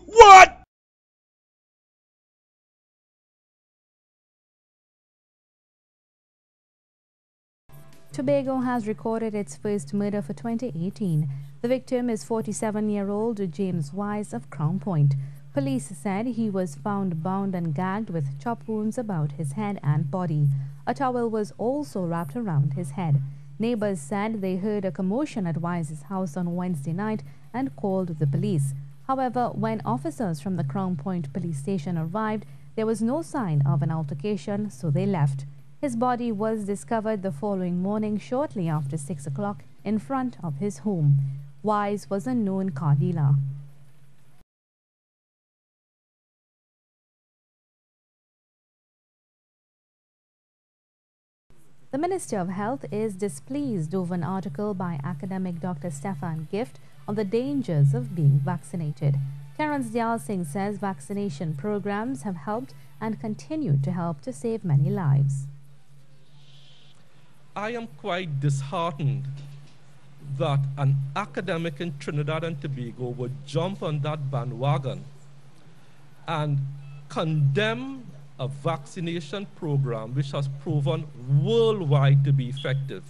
What? Tobago has recorded its first murder for 2018. The victim is 47-year-old James Wise of Crown Point. Police said he was found bound and gagged with chop wounds about his head and body. A towel was also wrapped around his head. Neighbors said they heard a commotion at Wise's house on Wednesday night and called the police. However, when officers from the Crown Point police station arrived, there was no sign of an altercation, so they left. His body was discovered the following morning shortly after 6 o'clock in front of his home. Wise was a known car dealer. The Minister of Health is displeased over an article by academic Dr. Stefan Gift on the dangers of being vaccinated. Terence Dayal Singh says vaccination programs have helped and continue to help to save many lives. I am quite disheartened that an academic in Trinidad and Tobago would jump on that bandwagon and condemn a vaccination program which has proven worldwide to be effective.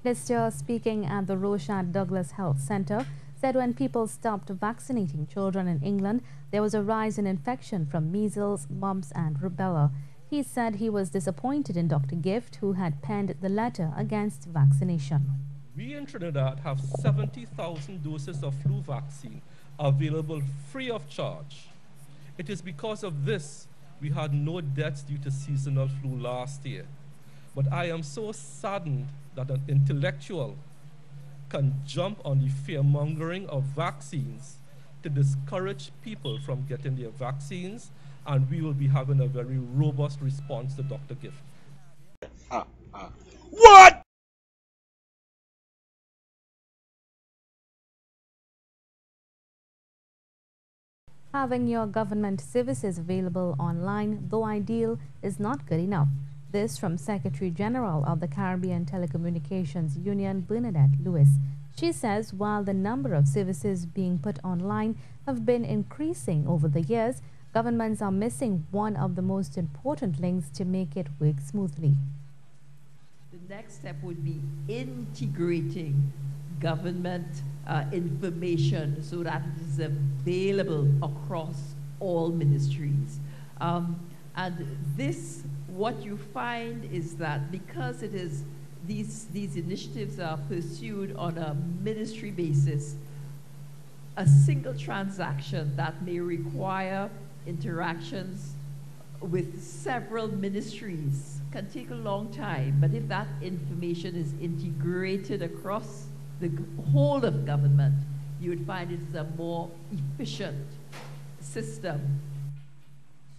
Minister speaking at the Roshan Douglas Health Centre said when people stopped vaccinating children in England, there was a rise in infection from measles, mumps and rubella. He said he was disappointed in Dr. Gift, who had penned the letter against vaccination. We in Trinidad have 70,000 doses of flu vaccine available free of charge. It is because of this we had no deaths due to seasonal flu last year. But I am so saddened that an intellectual can jump on the fear-mongering of vaccines to discourage people from getting their vaccines, and we will be having a very robust response to Dr. Gift. What? Having your government services available online, though ideal, is not good enough. This from Secretary General of the Caribbean Telecommunications Union, Bernadette Lewis. She says while the number of services being put online have been increasing over the years, governments are missing one of the most important links to make it work smoothly. The next step would be integrating government information so that it is available across all ministries. And this, what you find is that because it is these initiatives are pursued on a ministry basis, a single transaction that may require interactions with several ministries can take a long time, but if that information is integrated across the whole of government, you would find it is a more efficient system.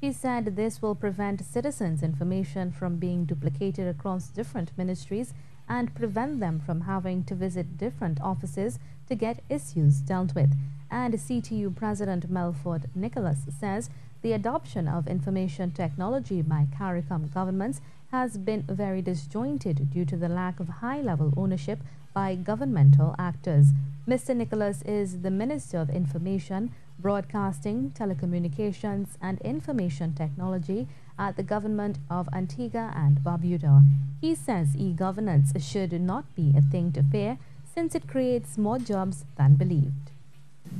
She said this will prevent citizens' information from being duplicated across different ministries and prevent them from having to visit different offices to get issues dealt with. And CTU President Melford Nicholas says the adoption of information technology by CARICOM governments has been very disjointed due to the lack of high-level ownership by governmental actors. Mr. Nicholas is the Minister of Information, Broadcasting, Telecommunications and Information Technology at the Government of Antigua and Barbuda. He says e-governance should not be a thing to fear since it creates more jobs than believed.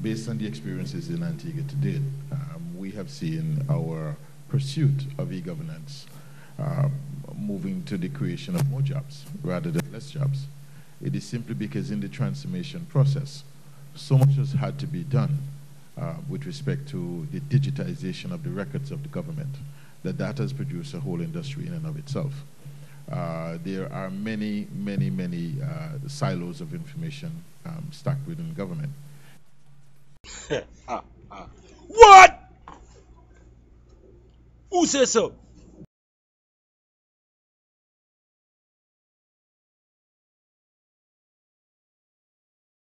Based on the experiences in Antigua to date, we have seen our pursuit of e-governance moving to the creation of more jobs rather than less jobs. It is simply because in the transformation process, so much has had to be done with respect to the digitization of the records of the government that has produced a whole industry in and of itself. There are many silos of information stacked within government. What? Who says so?